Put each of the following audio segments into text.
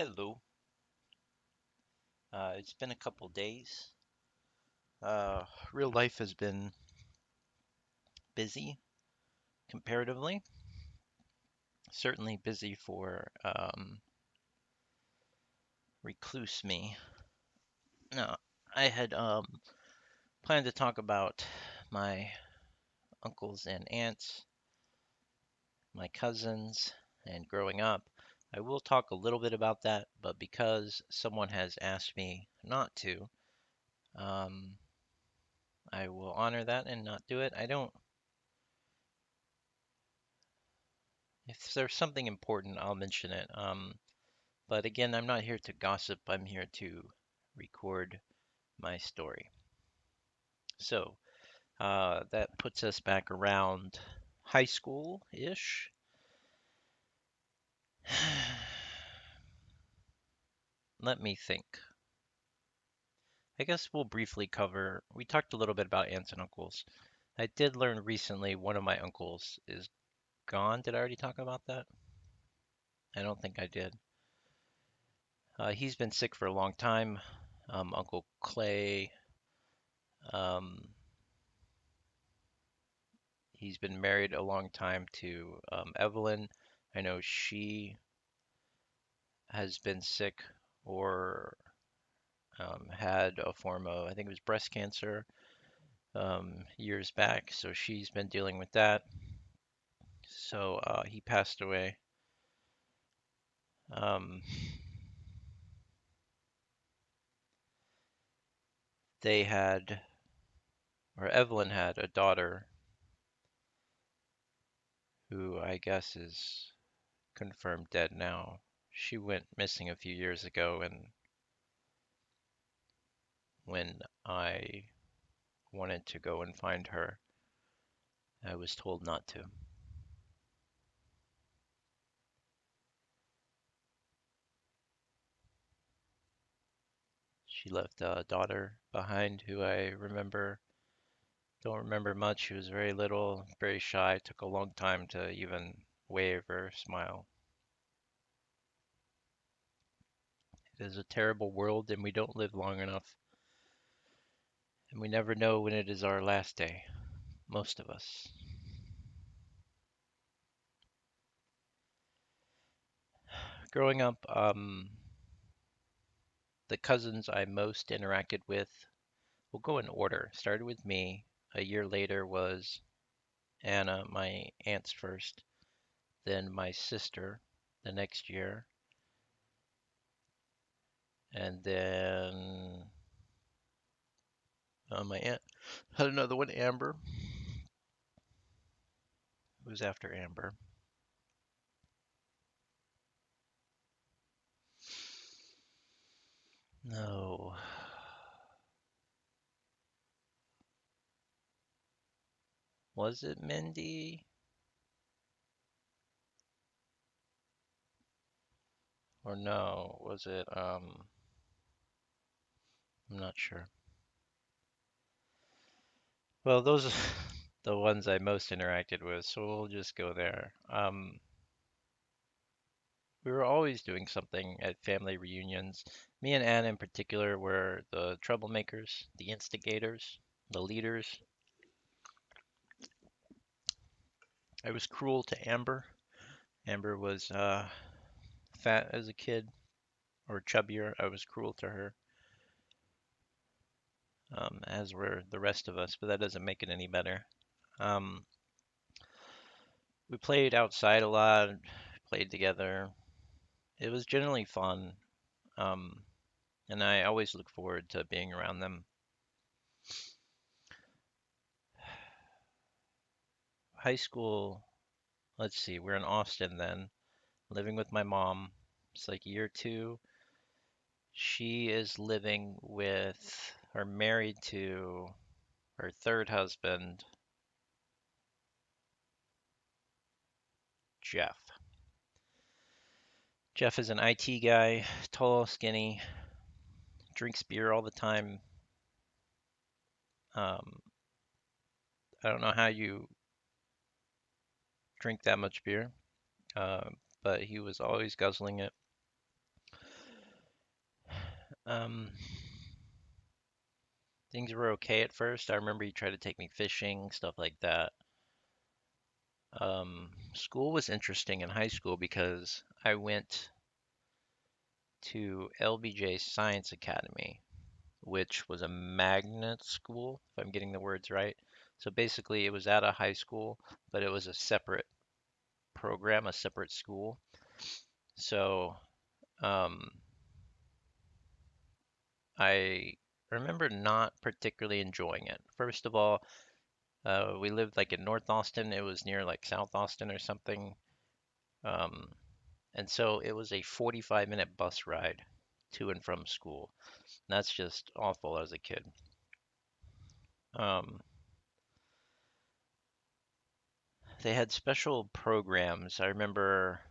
Hello. It's been a couple days. Real life has been busy comparatively. Certainly busy for recluse me. No, I had planned to talk about my uncles and aunts, my cousins, and growing up. I will talk a little bit about that, but because someone has asked me not to, um, I will honor that and not do it. I don't. If there's something important, I'll mention it. But again, I'm not here to gossip. I'm here to record my story. So that puts us back around high school-ish. Let me think. I guess we'll briefly cover. We talked a little bit about aunts and uncles. I did learn recently one of my uncles is gone. Did I already talk about that? I don't think I did. He's been sick for a long time. Uncle Clay. Um, He's been married a long time to Evelyn. I know she has been sick or had a form of, I think it was breast cancer years back. So she's been dealing with that. So he passed away. Um, they had, or Evelyn had a daughter who I guess is confirmed dead now. She went missing a few years ago, and when I wanted to go and find her, I was told not to. She left a daughter behind who I don't remember much. She was very little, very shy. Took a long time to even wave or smile. It is a terrible world, and we don't live long enough. And we never know when it is our last day, most of us. Growing up, the cousins I most interacted with, we'll go in order. Started with me. A year later was Anna, my aunt's first, then my sister the next year, and then my aunt had another one, Amber. It was after Amber. No. Was it Mindy? Or no? Was it, I'm not sure. Well, those are the ones I most interacted with, so we'll just go there. We were always doing something at family reunions. Me and Anne in particular were the troublemakers, the instigators, the leaders. I was cruel to Amber. Amber was fat as a kid, or chubbier. I was cruel to her, as were the rest of us, but that doesn't make it any better. Um, we played outside a lot, played together. It was generally fun, um, and I always look forward to being around them. High school, let's see, we're in Austin then, living with my mom. It's like year two. She is living with, or married to, her third husband, Jeff. Jeff is an IT guy, tall, skinny, drinks beer all the time. Um, I don't know how you drink that much beer, uh, but he was always guzzling it. Um, things were okay at first. I remember he tried to take me fishing, stuff like that. School was interesting in high school because I went to LBJ Science Academy, which was a magnet school, if I'm getting the words right. So basically, it was at a high school, but it was a separate program, a separate school. So um, I remember not particularly enjoying it. First of all, we lived like in North Austin. It was near like South Austin or something. Um, and so it was a 45-minute bus ride to and from school. That's just awful as a kid. Um, they had special programs. I remember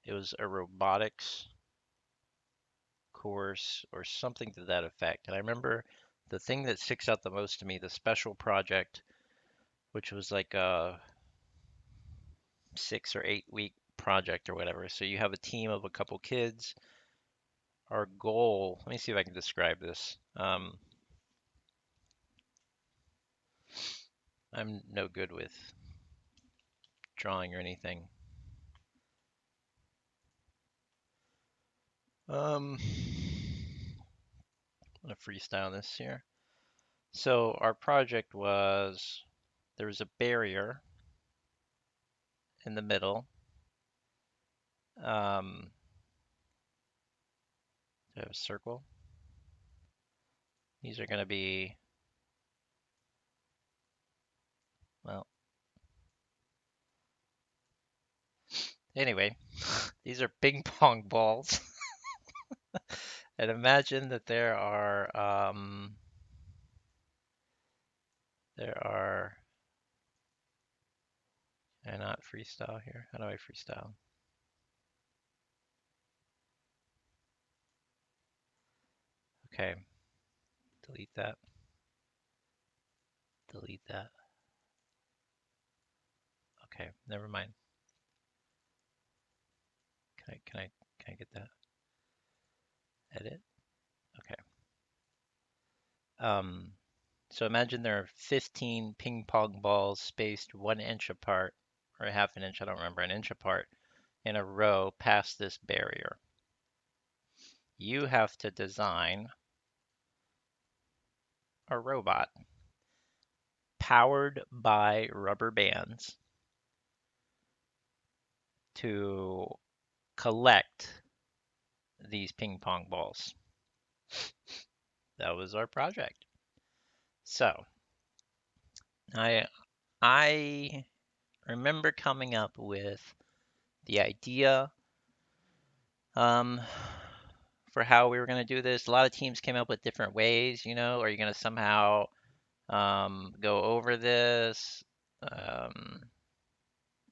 it was a robotics course or something to that effect. And I remember the thing that sticks out the most to me, the special project, which was like a 6 or 8 week project or whatever. So you have a team of a couple kids. Our goal, let me see if I can describe this. I'm no good with drawing or anything. I'm gonna freestyle this here. So our project was there was a barrier in the middle. Um, do I have a circle? These are gonna be, well, anyway, these are ping pong balls. And imagine that there are, can I not freestyle here? How do I freestyle? Okay, delete that, delete that. Okay, never mind. Can I get that? Edit? Okay. Um, so imagine there are 15 ping pong balls spaced 1 inch apart, or a half an inch, I don't remember, an inch apart in a row past this barrier. You have to design a robot powered by rubber bands to collect these ping pong balls. That was our project. So I I remember coming up with the idea um, for how we were going to do this. A lot of teams came up with different ways. Are you going to somehow go over this? Um,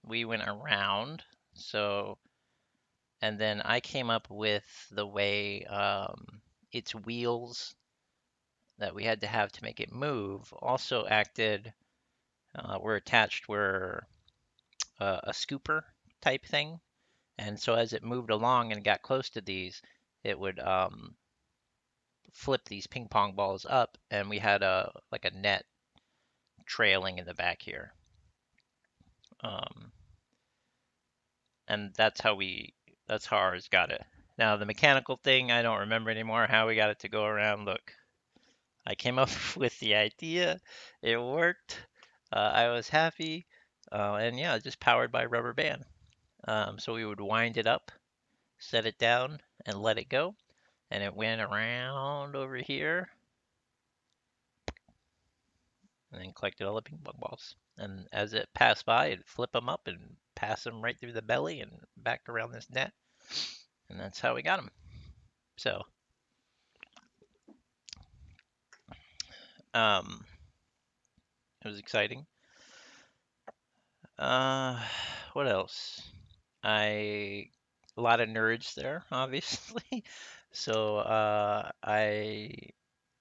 we went around. So, and then I came up with the way its wheels that we had to have to make it move also acted, were attached, were a scooper type thing. And so as it moved along and got close to these, it would flip these ping pong balls up, and we had a like a net trailing in the back here. Um, and that's how ours got it. Now the mechanical thing, I don't remember anymore how we got it to go around. Look, I came up with the idea. It worked. I was happy. And yeah, just powered by rubber band. So we would wind it up, set it down, and let it go. And it went around over here and then collected all the ping pong balls. And as it passed by, it'd flip them up and pass them right through the belly and back around this net. And that's how we got them. So, um, it was exciting. Uh, what else? I A lot of nerds there, obviously. So, I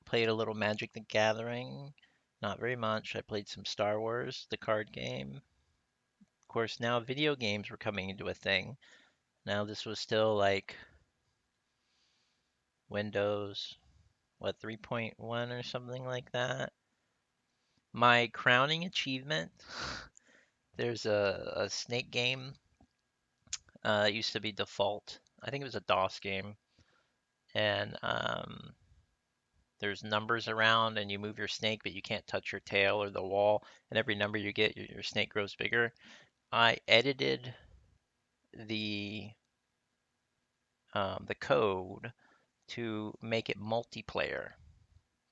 played a little Magic the Gathering. Not very much. I played some Star Wars, the card game. Of course, now video games were coming into a thing. Now this was still like Windows. what, 3.1 or something like that. My crowning achievement, there's a snake game. It used to be default. I think it was a DOS game, and there's numbers around, and you move your snake, but you can't touch your tail or the wall. And every number you get, your snake grows bigger. I edited the the code to make it multiplayer,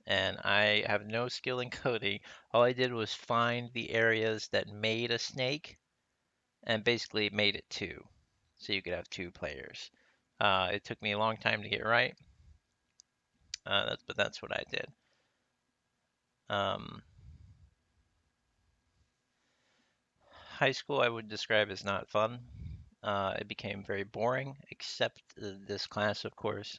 and I have no skill in coding. All I did was find the areas that made a snake and basically made it two, so you could have two players. It took me a long time to get right, but that's what I did. Um, High school I would describe as not fun. It became very boring, except this class, of course.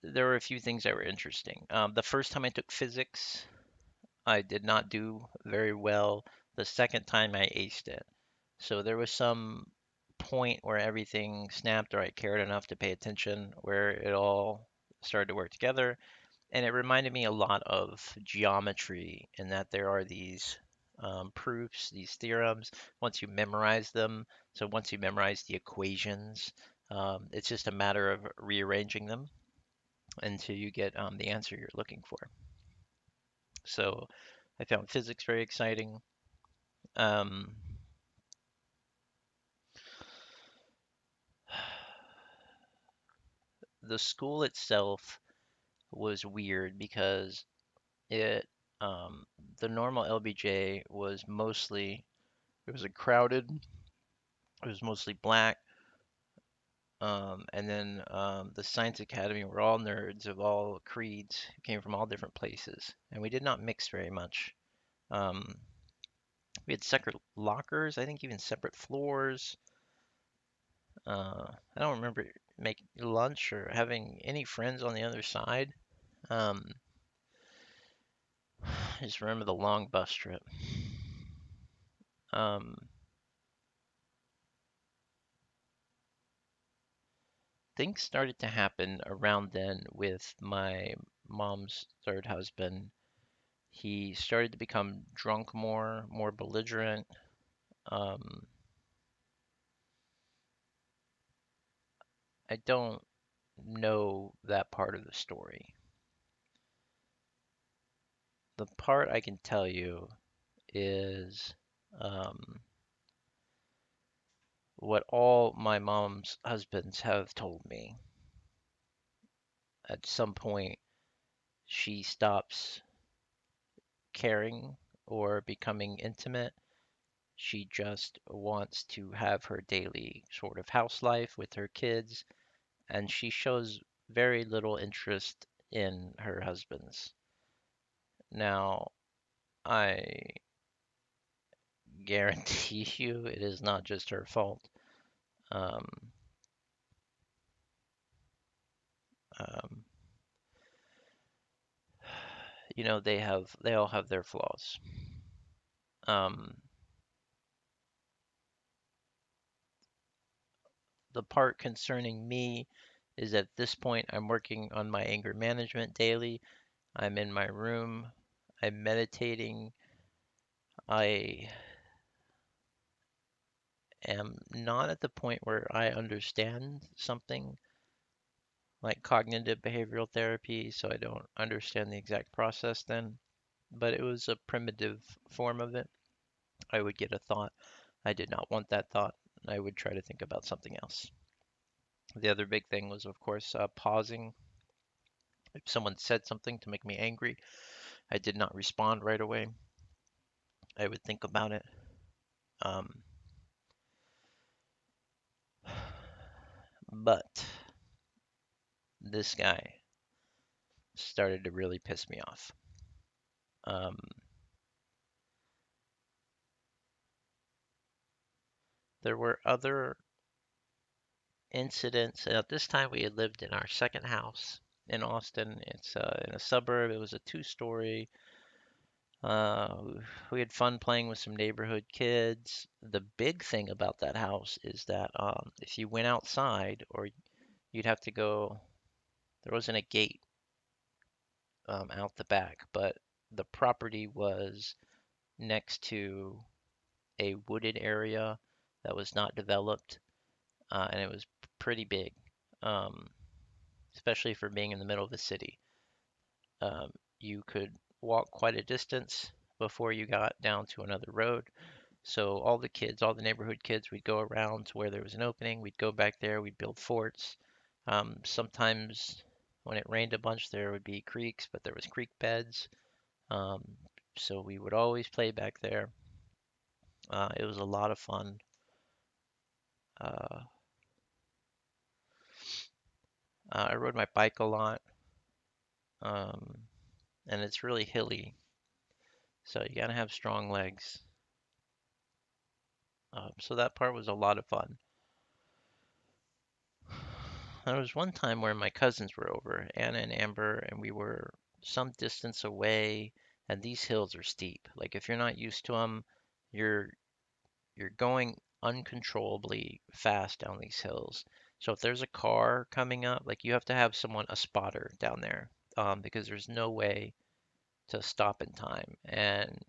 There were a few things that were interesting. The first time I took physics, I did not do very well. The second time I aced it. So there was some point where everything snapped or I cared enough to pay attention where it all started to work together. And it reminded me a lot of geometry in that there are these proofs, these theorems, once you memorize them. So once you memorize the equations, it's just a matter of rearranging them until you get the answer you're looking for. So I found physics very exciting. Um, the school itself was weird because it um, the normal LBJ was mostly it was a crowded, it was mostly black, and then the Science Academy were all nerds of all creeds who came from all different places, and we did not mix very much. Um, we had separate lockers, I think even separate floors. I don't remember making lunch or having any friends on the other side. Um, I just remember the long bus trip. Um, Things started to happen around then with my mom's third husband. He started to become drunk more belligerent. Um, I don't know that part of the story. The part I can tell you is um, what all my mom's husbands have told me. At some point, she stops caring or becoming intimate. She just wants to have her daily sort of house life with her kids, and she shows very little interest in her husband's. Now, I guarantee you it is not just her fault. Um, um, they all have their flaws. Um, the part concerning me is at this point I'm working on my anger management daily. I'm in my room. I'm meditating. I am not at the point where I understand something like cognitive behavioral therapy, so I don't understand the exact process then, but it was a primitive form of it. I would get a thought. I did not want that thought. I would try to think about something else. The other big thing was, of course, pausing. If someone said something to make me angry, I did not respond right away. I would think about it. Um, but this guy started to really piss me off. Um, there were other incidents. And at this time, we had lived in our second house in Austin. It's in a suburb. It was a two-story. Uh, we had fun playing with some neighborhood kids. The big thing about that house is that if you went outside, or you'd have to go, There wasn't a gate out the back, but the property was next to a wooded area that was not developed, and it was pretty big, um, especially for being in the middle of the city. Um, you could walk quite a distance before you got down to another road. So all the kids, all the neighborhood kids, we'd go around to where there was an opening. We'd go back there. We'd build forts. Sometimes when it rained a bunch, there would be creeks, but there was creek beds. Um, so we would always play back there. It was a lot of fun. Uh, I rode my bike a lot, um, and it's really hilly, so you gotta have strong legs. So that part was a lot of fun. There was one time where my cousins were over, Anna and Amber, and we were some distance away, and these hills are steep. Like if you're not used to them, you're you're going uncontrollably fast down these hills. So if there's a car coming up, like you have to have someone, a spotter down there, because there's no way to stop in time. And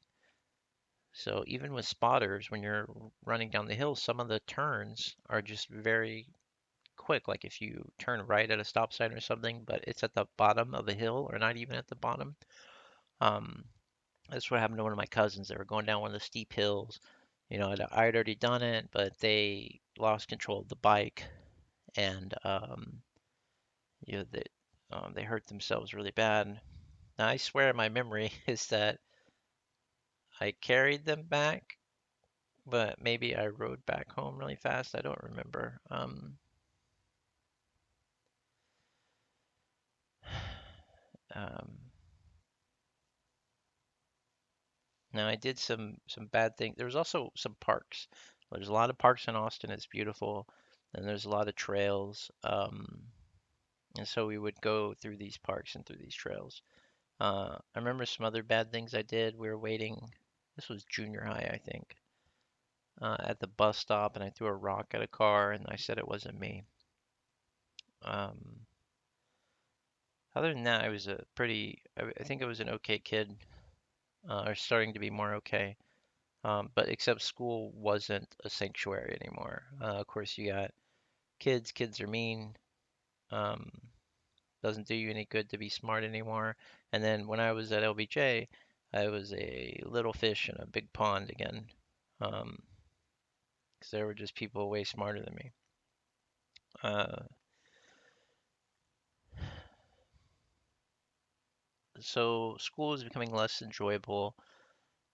so even with spotters, when you're running down the hill, some of the turns are just very quick. Like if you turn right at a stop sign or something, but it's at the bottom of a hill or not even at the bottom. Um, that's what happened to one of my cousins. They were going down one of the steep hills. I'd already done it, but they lost control of the bike and you know, they, they hurt themselves really bad. Now, I swear my memory is that I carried them back, but maybe I rode back home really fast. I don't remember. Um, Now I did some bad things. There was also some parks. There's a lot of parks in Austin. It's beautiful, and there's a lot of trails. And so we would go through these parks and through these trails. I remember some other bad things I did. We were waiting. This was junior high, I think, at the bus stop, and I threw a rock at a car, and I said it wasn't me. Um, Other than that, I was a pretty. I think I was an okay kid, or starting to be more okay. But except school wasn't a sanctuary anymore. Of course, you got kids. Kids are mean. Um, doesn't do you any good to be smart anymore. And then when I was at LBJ, I was a little fish in a big pond again. Um, 'Cause there were just people way smarter than me. Uh, so school was becoming less enjoyable,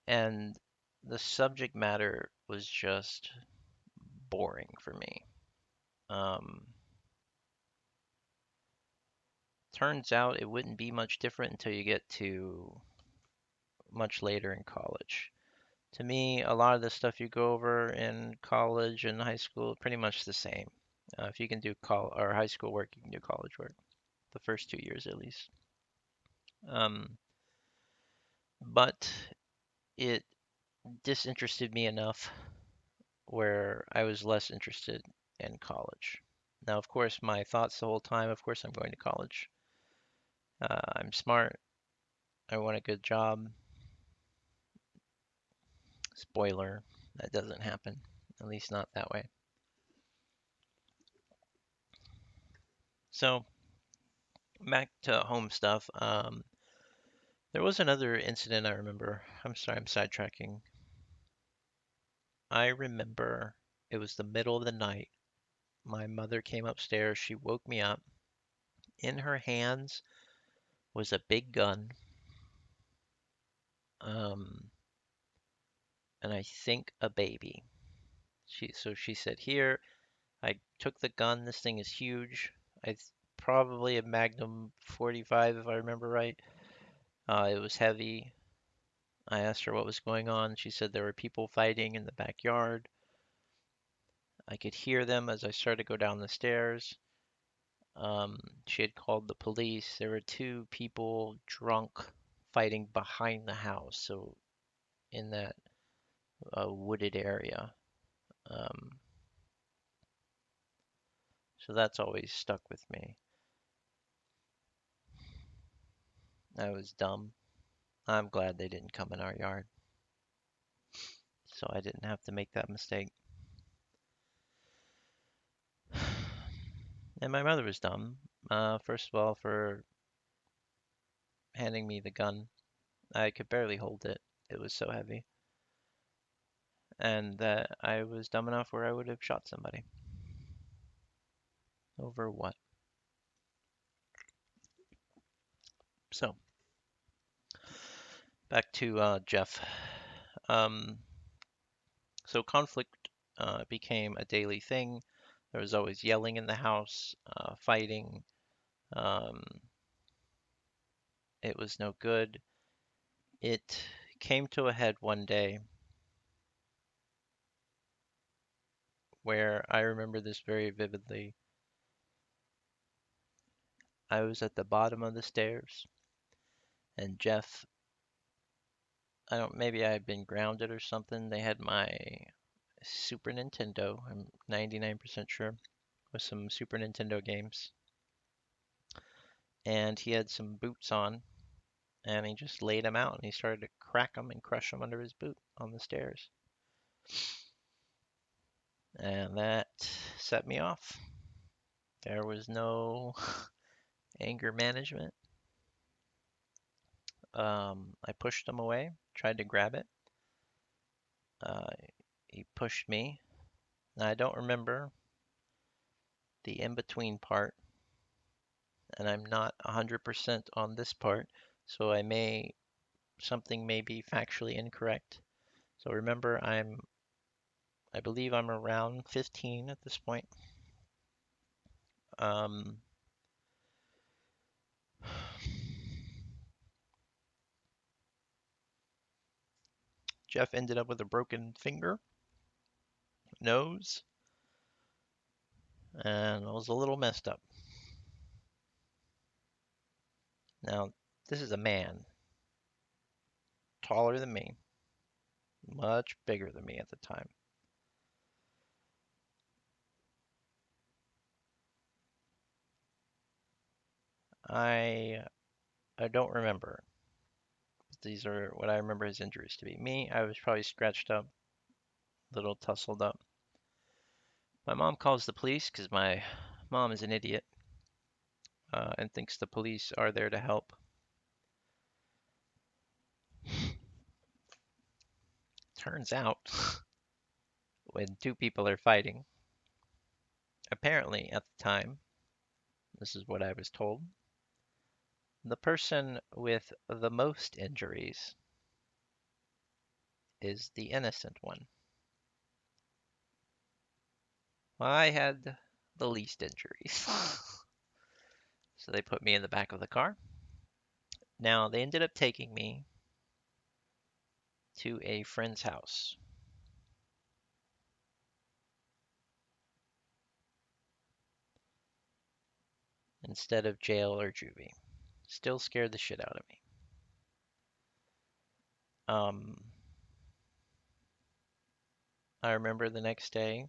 and the subject matter was just boring for me. Um, Turns out it wouldn't be much different until you get to much later in college. To me, a lot of the stuff you go over in college and high school pretty much the same. If you can do high school work, you can do college work. The first 2 years at least. Um, but it disinterested me enough where I was less interested in college. Now, of course, my thoughts the whole time, of course, I'm going to college. I'm smart. I want a good job. Spoiler, that doesn't happen. At least not that way. So, back to home stuff. There was another incident I remember. I'm sorry, I'm sidetracking. I remember it was the middle of the night. My mother came upstairs. She woke me up. In her hands was a big gun. Um, and I think a baby. So she said, "Here." I took the gun. This thing is huge. Probably a Magnum 45 if I remember right. It was heavy. I asked her what was going on. She said there were people fighting in the backyard. I could hear them as I started to go down the stairs. Um, she had called the police. There were two people drunk fighting behind the house, so in that wooded area. Um, so that's always stuck with me. I was dumb. I'm glad they didn't come in our yard, so I didn't have to make that mistake. And my mother was dumb. First of all, for handing me the gun. I could barely hold it. It was so heavy. And that I was dumb enough where I would have shot somebody. Over what? So, back to Jeff. Um, so conflict became a daily thing. There was always yelling in the house, fighting. Um, it was no good. It came to a head one day where I remember this very vividly. I was at the bottom of the stairs, and Jeff, I don't, maybe I had been grounded or something. They had my Super Nintendo, I'm 99% sure, with some Super Nintendo games. And he had some boots on, and he just laid them out, and he started to crack them and crush them under his boot on the stairs. And that set me off. There was no anger management. I pushed him away, tried to grab it. Uh, he pushed me. Now, I don't remember the in between part, and I'm not 100% on this part, so something may be factually incorrect. So remember, I believe I'm around 15 at this point. Um, Jeff ended up with a broken finger, nose, and was a little messed up. Now, this is a man, taller than me, much bigger than me at the time. I I don't remember. These are what I remember his injuries to be. Me, I was probably scratched up, a little tussled up. My mom calls the police because my mom is an idiot and thinks the police are there to help. Turns out, when two people are fighting, apparently at the time, this is what I was told, the person with the most injuries is the innocent one. Well, I had the least injuries. So they put me in the back of the car. Now, they ended up taking me to a friend's house instead of jail or juvie. Still scared the shit out of me. Um, I remember the next day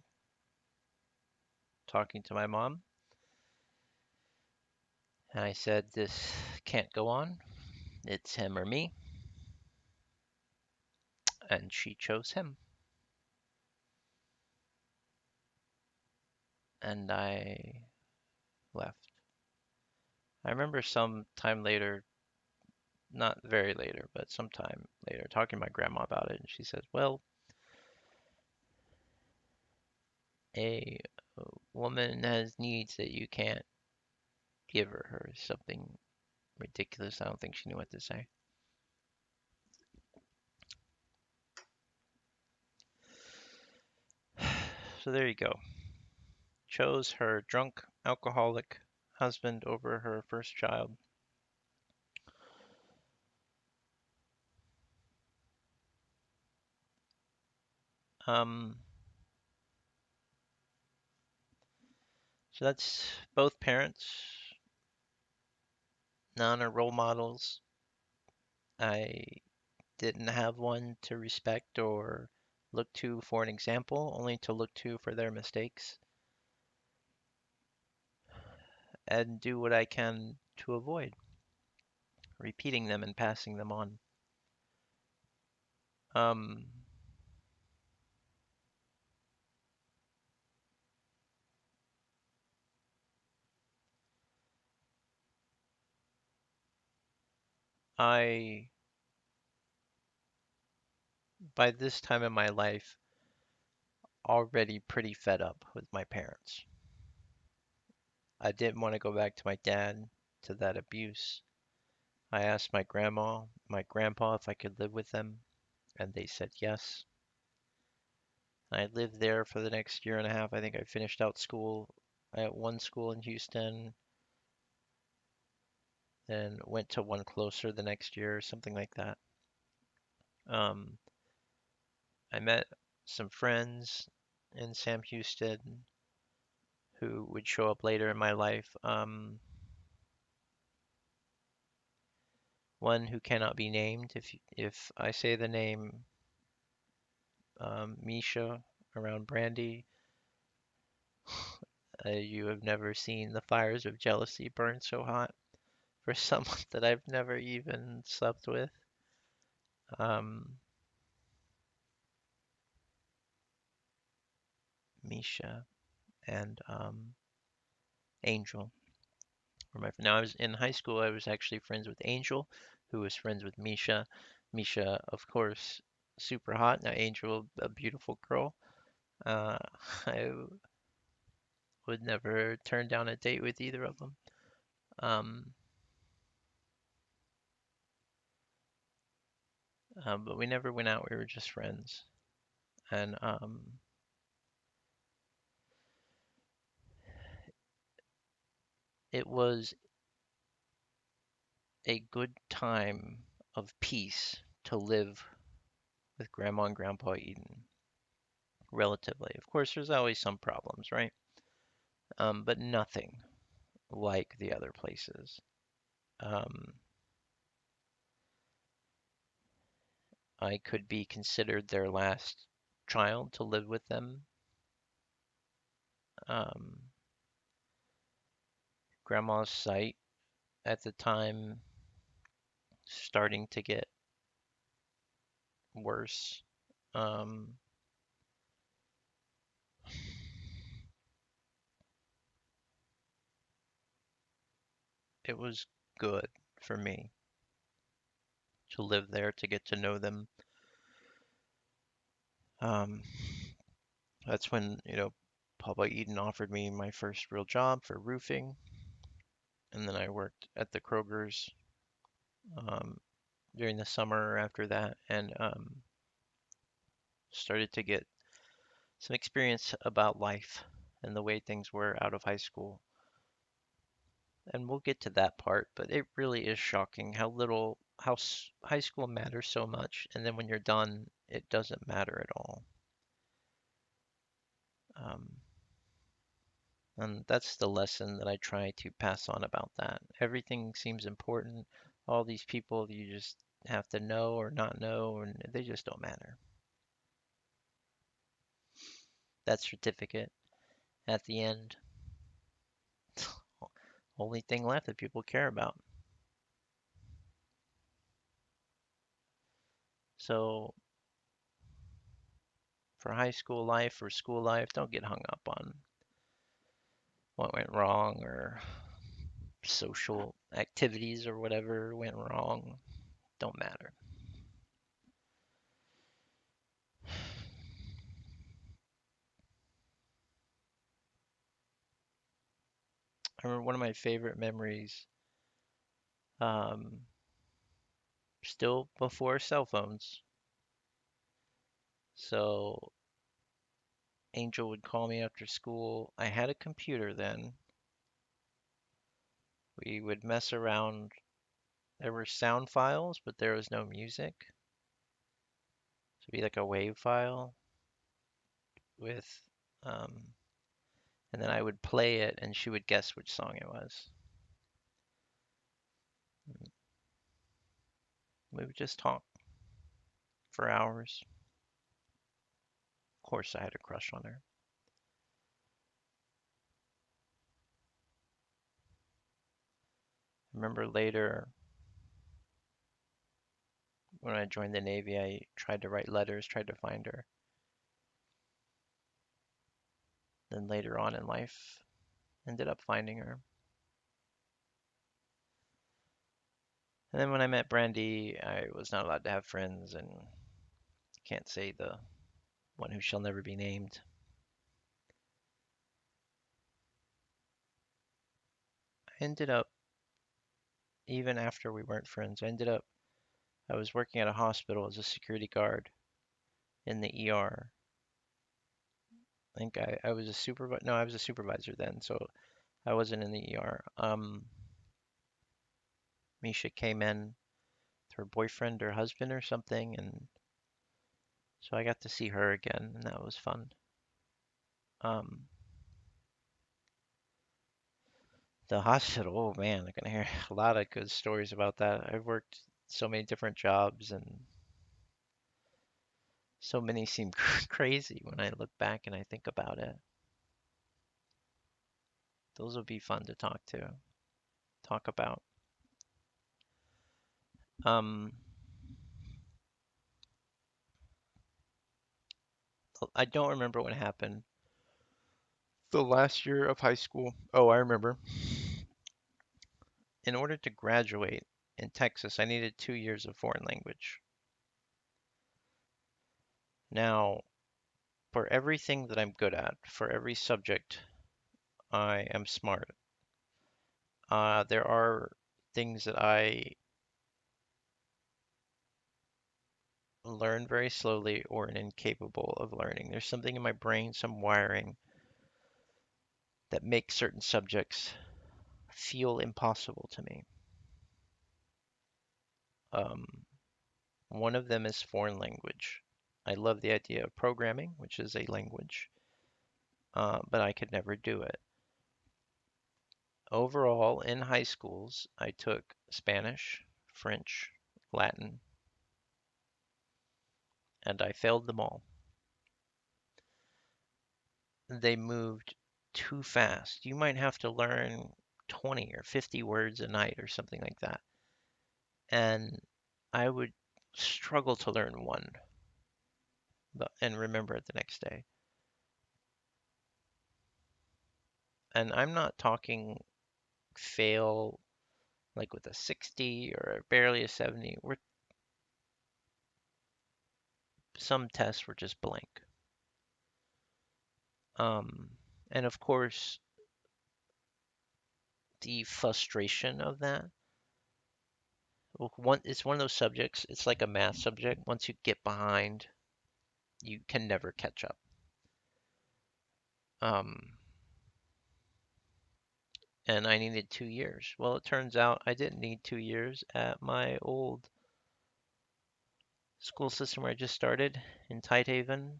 talking to my mom, and I said, "This can't go on. It's him or me." And she chose him. And I left. I remember some time later, not very later, but sometime later, talking to my grandma about it, and she said, "Well, a woman has needs that you can't give her," something ridiculous. I don't think she knew what to say. So there you go. Chose her drunk, alcoholic husband over her first child. Um, so that's both parents. None are role models. I didn't have one to respect or look to for an example, only to look to for their mistakes and do what I can to avoid. repeating them and passing them on. Um, I, by this time in my life, already pretty fed up with my parents. I didn't want to go back to my dad, to that abuse. I asked my grandma, my grandpa if I could live with them, and they said yes. I lived there for the next year and a half. I think I finished out school at one school in Houston, then went to one closer the next year, something like that. Um, I met some friends in Sam Houston who would show up later in my life. One who cannot be named. If I say the name Misha around Brandy, you have never seen the fires of jealousy burn so hot for someone that I've never even slept with. Um, Misha and Angel were my. Now I was in high school. I was actually friends with Angel, who was friends with Misha. Misha, of course, super hot. Now Angel, a beautiful girl. Uh, I would never turn down a date with either of them. Um, but we never went out. We were just friends, and it was a good time of peace to live with Grandma and Grandpa Eden, relatively. Of course, there's always some problems, right? But nothing like the other places. Um, I could be considered their last child to live with them. Um, Grandma's sight at the time starting to get worse. Um, it was good for me to live there, to get to know them. Um, that's when, Papa Eden offered me my first real job for roofing, and then I worked at the Kroger's um, during the summer after that, and started to get some experience about life and the way things were out of high school. And we'll get to that part, but it really is shocking how little high school matters so much, and then when you're done, it doesn't matter at all. Um, and that's the lesson that I try to pass on about that. Everything seems important. All these people you just have to know or not know, and they just don't matter. That certificate at the end, only thing left that people care about. So for high school life or school life, don't get hung up on what went wrong or social activities or whatever went wrong. Don't matter. I remember one of my favorite memories, um, still before cell phones. So Angel would call me after school. I had a computer then. We would mess around. There were sound files, but there was no music. So it'd be like a wave file with, um, and then I would play it and she would guess which song it was. We would just talk for hours. Of course, I had a crush on her. I remember later, When I joined the Navy, I tried to write letters, tried to find her. Then later on in life, ended up finding her. And then when I met Brandy, I was not allowed to have friends, and can't say the one who shall never be named. I ended up, even after we weren't friends, I was working at a hospital as a security guard in the ER. I think I was a supervisor. No, I was a supervisor then, so I wasn't in the ER. Misha came in with her boyfriend or husband or something, and so I got to see her again, and that was fun. Um, the hospital, oh man, I'm gonna hear a lot of good stories about that. I've worked so many different jobs, and so many seem crazy when I look back and I think about it. Those would be fun to talk about. Um, I don't remember what happened the last year of high school. Oh, I remember. In order to graduate in Texas, I needed 2 years of foreign language. Now, for everything that I'm good at, for every subject, I am smart. There are things that I learn very slowly or am incapable of learning. There's something in my brain, some wiring, that makes certain subjects feel impossible to me. Um, One of them is foreign language. I love the idea of programming, which is a language, but I could never do it. Overall, in high schools, I took Spanish, French, Latin, and I failed them all. They moved too fast. You might have to learn 20 or 50 words a night or something like that. And I would struggle to learn one and remember it the next day. And I'm not talking fail like with a 60 or barely a 70. Some tests were just blank. Um, and of course, the frustration of that. It's one of those subjects. It's like a math subject. Once you get behind, you can never catch up. Um, and I needed 2 years. Well, it turns out I didn't need 2 years at my old school system where I just started in Tidehaven.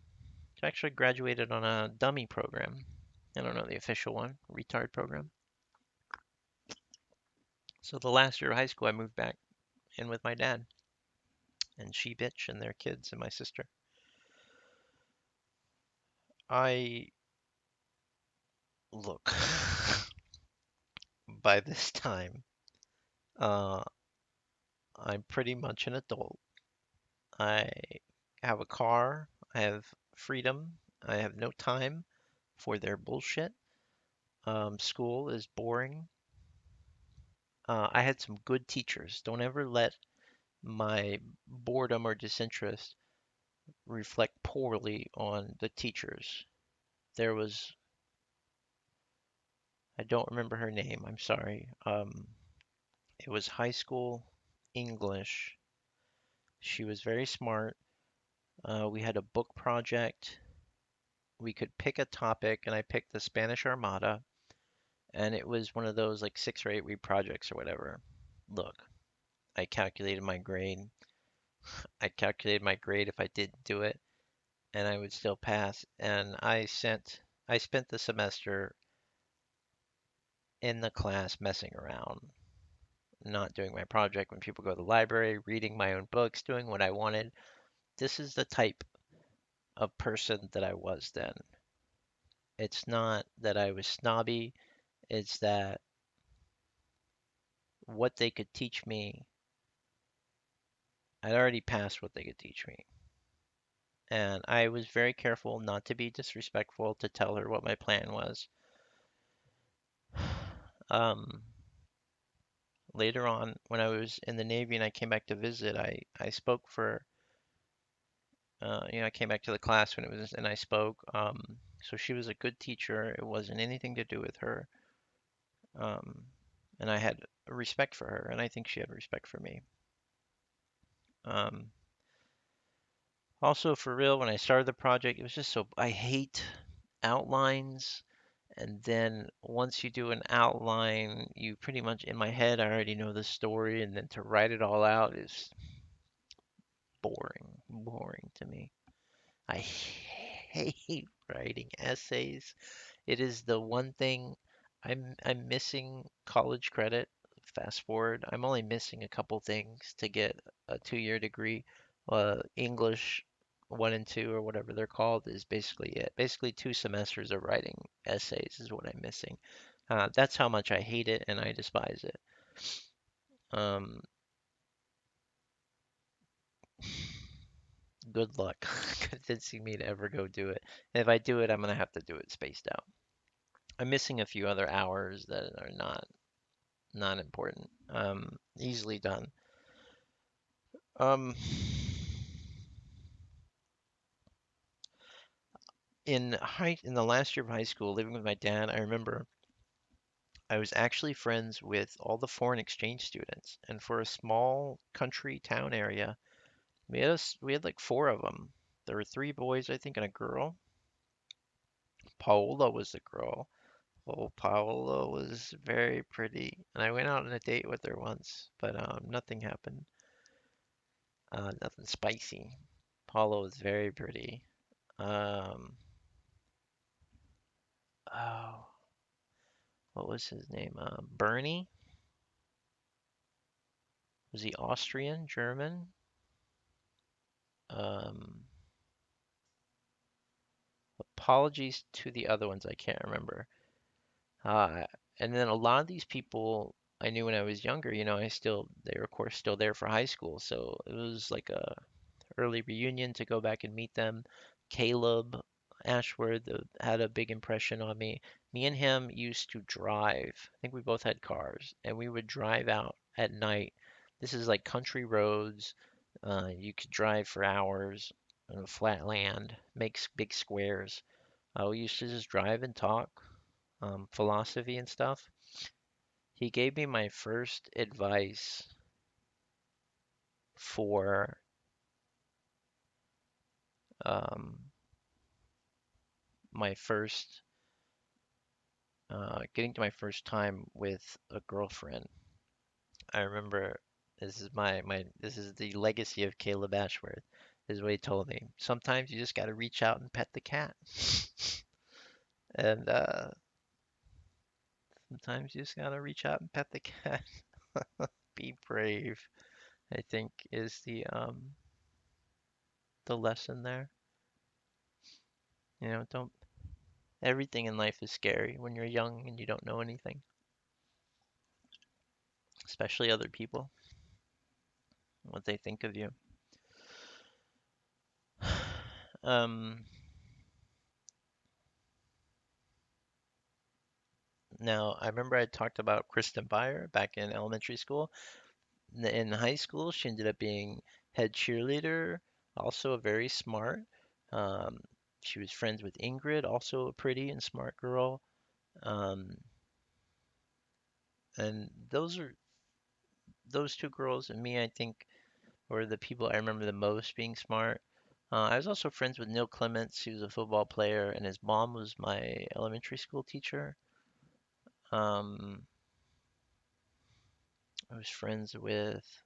I actually graduated on a dummy program. I don't know the official one, retard program. So the last year of high school, I moved back in with my dad and she bitch and their kids and my sister. I look by this time, uh, I'm pretty much an adult. I have a car. I have freedom. I have no time for their bullshit. School is boring. I had some good teachers. Don't ever let my boredom or disinterest reflect poorly on the teachers. There was, I don't remember her name, I'm sorry. It was high school English. She was very smart. We had a book project. We could pick a topic, and I picked the Spanish Armada, and it was one of those like 6 or 8 week projects or whatever. Look, I calculated my grade. I calculated my grade if I didn't do it, and I would still pass. And I spent the semester in the class messing around, not doing my project when people go to the library, reading my own books, doing what I wanted. This is the type of person that I was then. It's not that I was snobby, it's that what they could teach me I'd already passed what they could teach me. And I was very careful not to be disrespectful, to tell her what my plan was. Um, Later on, when I was in the Navy and I came back to visit, I spoke for, I came back to the class when it was, and I spoke. So she was a good teacher. It wasn't anything to do with her. Um, and I had respect for her, and I think she had respect for me. Um, Also, for real, when I started the project, it was just so, I hate outlines. And then once you do an outline, you pretty much, in my head, I already know the story. And then to write it all out is boring to me. I hate writing essays. It is the one thing I'm missing college credit. Fast forward, I'm only missing a couple things to get a 2-year degree. English 1 and 2 or whatever they're called is basically it. Basically 2 semesters of writing essays is what I'm missing. That's how much I hate it and I despise it. Um, Good luck convincing me to ever go do it. And if I do it, I'm gonna have to do it spaced out. I'm missing a few other hours that are not important. Easily done. Um, in the last year of high school, living with my dad, I remember I was actually friends with all the foreign exchange students, and for a small country town area, we had like 4 of them. There were 3 boys, I think, and a girl. Paola was the girl. Oh, Paola was very pretty, and I went out on a date with her once, but nothing happened. Nothing spicy. Paola was very pretty. Um, oh, what was his name? Bernie? Was he Austrian, German? Um, Apologies to the other ones, I can't remember. Uh, and then a lot of these people I knew when I was younger, they were of course still there for high school, so it was like a early reunion to go back and meet them. Caleb Ashworth had a big impression on me. Me and him used to drive. I think we both had cars, and we would drive out at night. This is like country roads. You could drive for hours on flat land, make big squares. We used to just drive and talk, philosophy and stuff. He gave me my first advice for um, my first getting to my first time with a girlfriend. I remember this is the legacy of Caleb Ashworth. This is what he told me. Sometimes you just got to reach out and pet the cat, and sometimes you just got to reach out and pet the cat. Be brave, I think, is the lesson there. Don't everything in life is scary when you're young and you don't know anything, especially other people, what they think of you. Um, Now, I remember I talked about Kristen Byer back in elementary school. In high school, she ended up being head cheerleader, also very smart. Um, she was friends with Ingrid, also a pretty and smart girl. Um, and those 2 girls and me, I think, were the people I remember the most being smart. I was also friends with Neil Clements. He was a football player, and his mom was my elementary school teacher. Um, I was friends with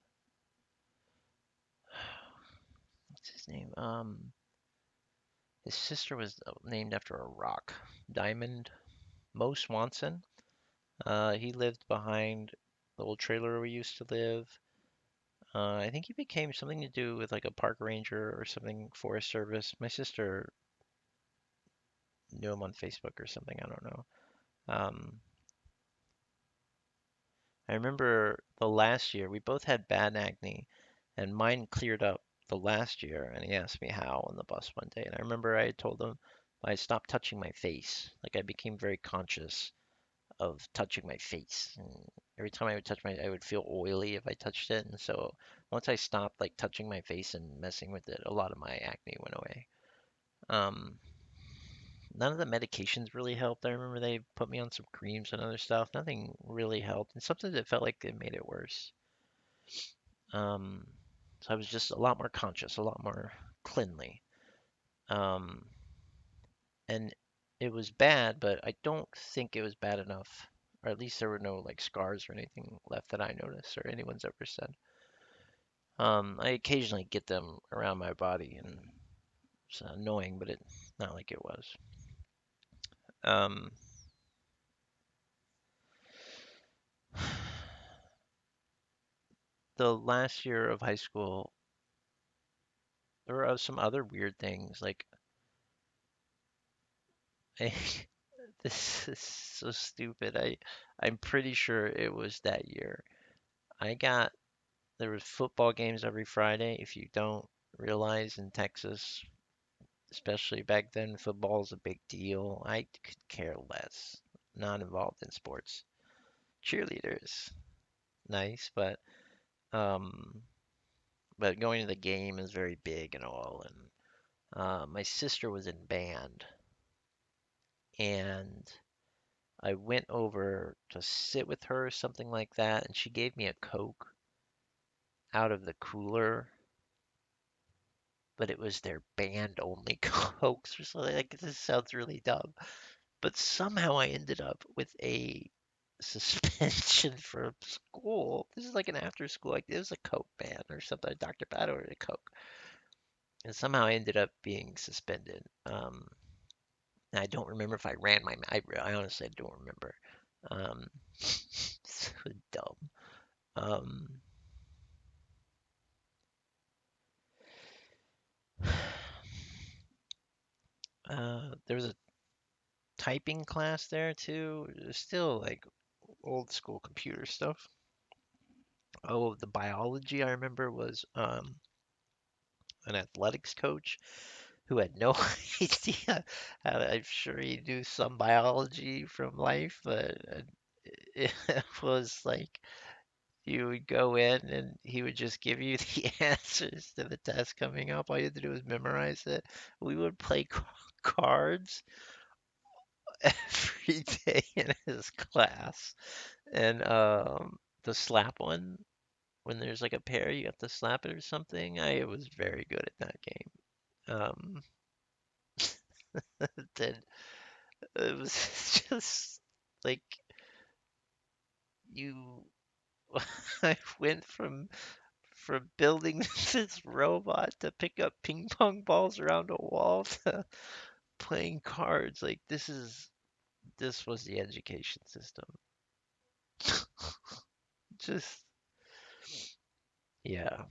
what's his name? His sister was named after a rock, Diamond. Mo Swanson. He lived behind the old trailer we used to live. I think he became something to do with like a park ranger or something, Forest Service. My sister knew him on Facebook or something. I don't know. Um, I remember the last year we both had bad acne, And mine cleared up the last year, and he asked me how on the bus one day. And I remember I had told him I stopped touching my face. Like I became very conscious of touching my face. And every time I would touch I would feel oily if I touched it. And so once I stopped like touching my face and messing with it, a lot of my acne went away. Um, None of the medications really helped. I remember they put me on some creams and other stuff. Nothing really helped. And sometimes it felt like it made it worse. Um, so I was just a lot more conscious, a lot more cleanly. Um, and it was bad, but I don't think it was bad enough, or at least there were no like scars or anything left that I noticed or anyone's ever said. I occasionally get them around my body, and it's annoying, but it's not like it was. Um, the last year of high school, there were some other weird things. Like, I, this is so stupid. I'm pretty sure it was that year. I got There was football games every Friday. If you don't realize in Texas, especially back then, football is a big deal. I could care less. Not involved in sports. Cheerleaders, nice, um, but going to the game is very big and all. And my sister was in band, and I went over to sit with her, something like that, and she gave me a Coke out of the cooler, but it was their band only Cokes or something. Like this sounds really dumb, but somehow I ended up with a suspension from school. This is like an after school, like it was a Coke band or something. Dr. Bad ordered a Coke, and somehow I ended up being suspended. I don't remember if I ran my. I honestly don't remember. Um, so dumb. Um, there was a typing class there too. It was still like old school computer stuff. Oh, the biology I remember was an athletics coach who had no idea I'm sure he knew some biology from life, but it was like you would go in and he would just give you the answers to the test coming up. All you had to do was memorize it. We would play cards every day in his class, and the slap one when there's like a pair, you have to slap it or something. I was very good at that game. Um, then it was just like you. I went from building this robot to pick up ping pong balls around a wall to playing cards. Like this was the education system. Just yeah.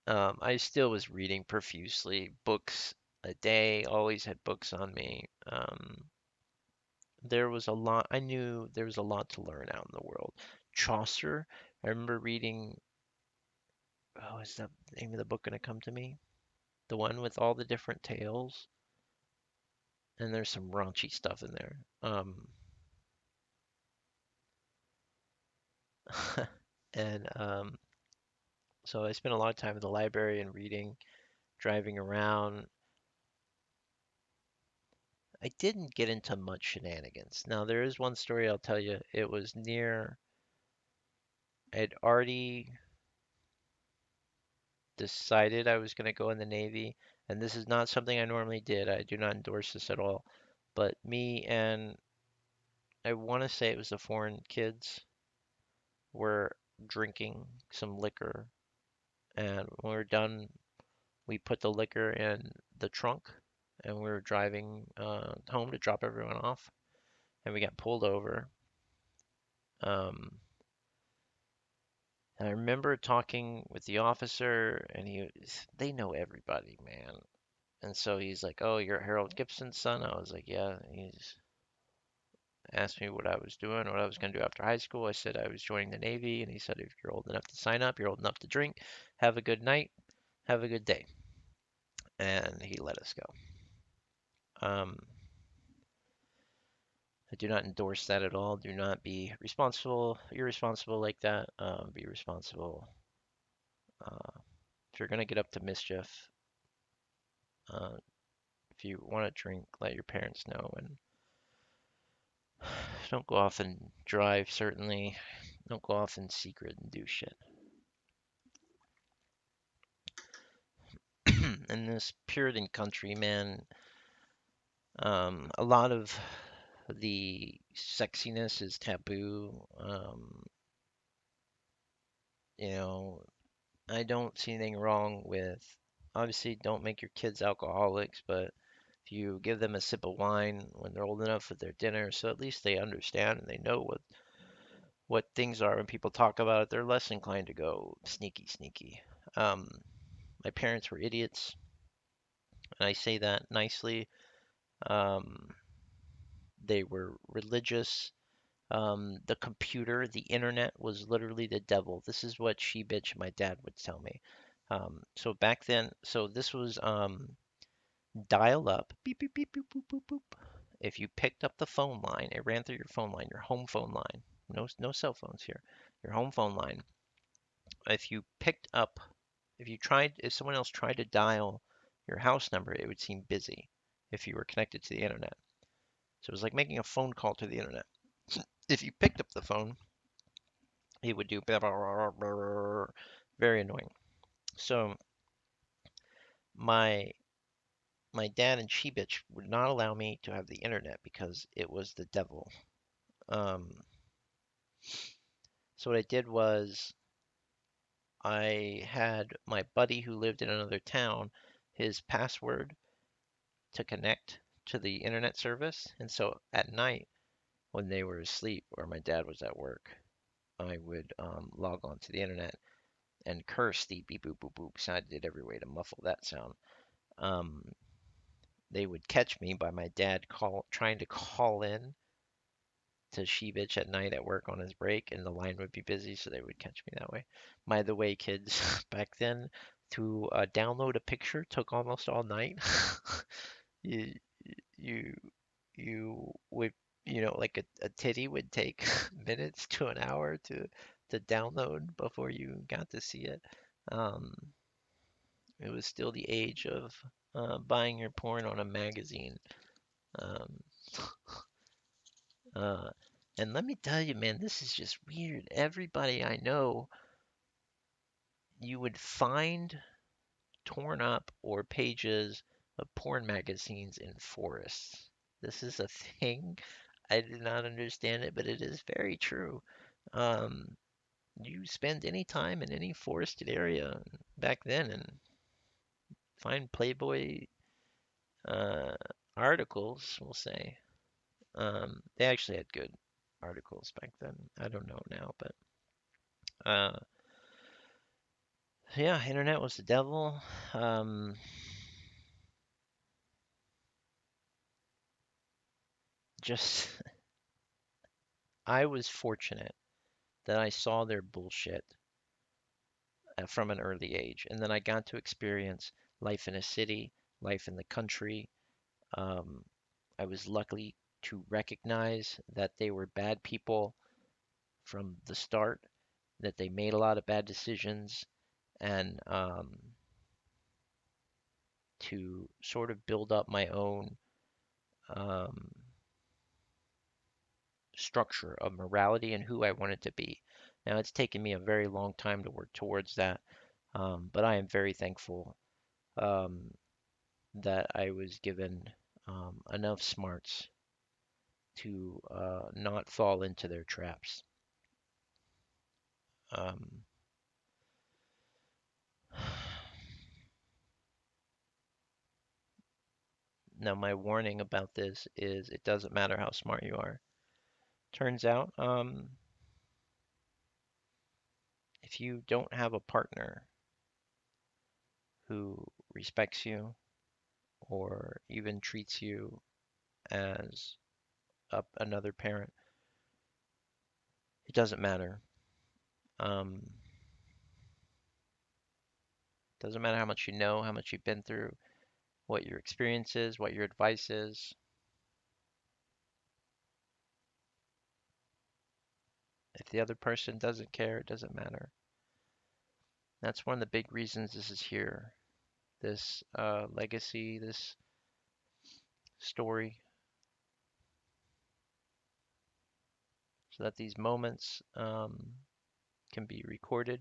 I still was reading profusely, books a day, always had books on me. There was a lot, I knew there was a lot to learn out in the world. Chaucer, I remember reading, oh, is the name of the book going to come to me? The one with all the different tales, and there's some raunchy stuff in there. And so I spent a lot of time in the library and reading, driving around. I didn't get into much shenanigans. Now, there is one story I'll tell you. It was near, I'd already decided I was going to go in the Navy, and this is not something I normally did. I do not endorse this at all. But me and I want to say it was the foreign kids were drinking some liquor, and when we were done, we put the liquor in the trunk, and we were driving home to drop everyone off, and we got pulled over. Um, I remember talking with the officer, and they know everybody, man. And so he's like, "Oh, you're Harold Gibson's son?" I was like, "Yeah." asked me what I was doing, what I was going to do after high school. I said I was joining the Navy, and he said, if you're old enough to sign up, you're old enough to drink. Have a good night. Have a good day. And he let us go. Um, I do not endorse that at all. Do not be responsible, irresponsible like that. Be responsible. Uh, if you're going to get up to mischief, uh, if you want to drink, let your parents know. And don't go off and drive, certainly. Don't go off in secret and do shit. In this Puritan country, man, a lot of the sexiness is taboo. You know, I don't see anything wrong with, obviously, don't make your kids alcoholics, but if you give them a sip of wine when they're old enough with their dinner, so at least they understand and they know what things are when people talk about it, they're less inclined to go sneaky, sneaky. Um, my parents were idiots, and I say that nicely. Um, they were religious. The computer, the internet was literally the devil. This is what she bitch my dad would tell me. So back then, so this was dial up, beep beep beep boop boop boop boop. If you picked up the phone line, it ran through your phone line, your home phone line. No cell phones here. Your home phone line. If you picked up, if someone else tried to dial your house number, it would seem busy if you were connected to the internet. So it was like making a phone call to the internet. If you picked up the phone, it would do very annoying. So my my dad and she bitch would not allow me to have the internet because it was the devil. Um, so what I did was I had my buddy who lived in another town, his password to connect to the internet service. And so at night when they were asleep or my dad was at work, I would log on to the internet and curse the beep boop boop boop. So I did every way to muffle that sound. Um, they would catch me by my dad trying to call in to Shebitch at night at work on his break, and the line would be busy, so they would catch me that way. By the way, kids, back then, to download a picture took almost all night. you you you would like a titty would take minutes to an hour to download before you got to see it. Um, it was still the age of buying your porn on a magazine. Um, Uh, and let me tell you, man, this is just weird. Everybody I know, you would find torn up or pages of porn magazines in forests. This is a thing. I did not understand it, but it is very true. Um, you spend any time in any forested area back then and find Playboy uh, articles, we'll say. They actually had good articles back then. I don't know now, but uh, yeah, internet was the devil. Um, just I was fortunate that I saw their bullshit from an early age, and then I got to experience life in a city, life in the country. Um, I was lucky to recognize that they were bad people from the start, that they made a lot of bad decisions, and to sort of build up my own um, structure of morality and who I wanted to be. Now, it's taken me a very long time to work towards that, but I am very thankful um, that I was given enough smarts to not fall into their traps. Um, Now, my warning about this is it doesn't matter how smart you are. Turns out, if you don't have a partner who respects you or even treats you as up another parent. It doesn't matter. Um, doesn't matter how much you know, how much you've been through, what your experience is, what your advice is. If the other person doesn't care, it doesn't matter. That's one of the big reasons this is here. This legacy, this story, so that these moments can be recorded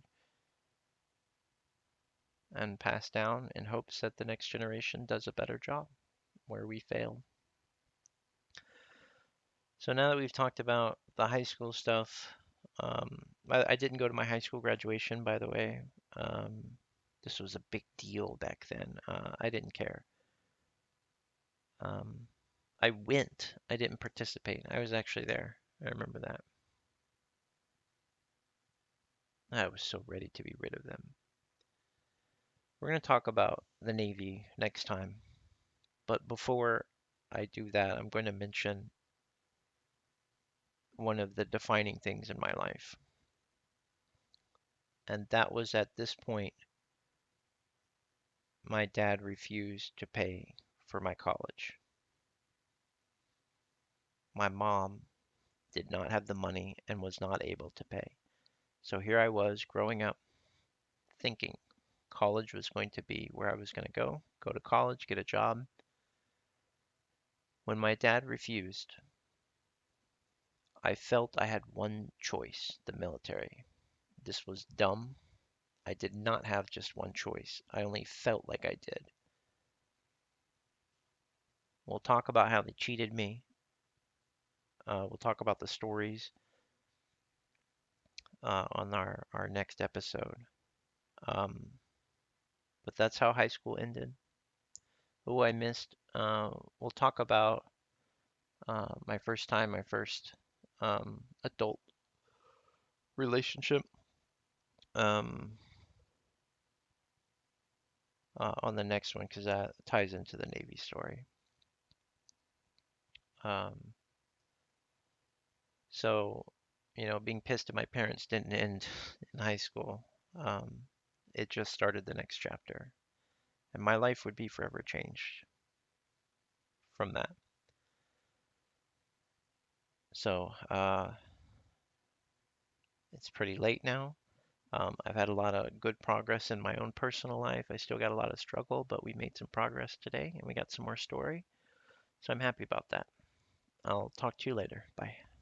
and passed down in hopes that the next generation does a better job where we failed. So now that we've talked about the high school stuff, I didn't go to my high school graduation, by the way. Um, this was a big deal back then. I didn't care. Um, I went. I didn't participate. I was actually there. I remember that. I was so ready to be rid of them. We're going to talk about the Navy next time. But before I do that, I'm going to mention one of the defining things in my life. And that was at this point, my dad refused to pay for my college. My mom did not have the money and was not able to pay. So here I was growing up thinking college was going to be where I was going to go to college, get a job. When my dad refused, I felt I had one choice, the military. This was dumb. I did not have just one choice. I only felt like I did. We'll talk about how they cheated me. We'll talk about the stories on our next episode. Um, but that's how high school ended. Oh, I missed. We'll talk about my first time, my first adult relationship um, on the next one because that ties into the Navy story. Um, so, being pissed at my parents didn't end in high school. Um, it just started the next chapter, and my life would be forever changed from that. So, it's pretty late now. I've had a lot of good progress in my own personal life. I still got a lot of struggle, but we made some progress today and we got some more story. So I'm happy about that. I'll talk to you later. Bye.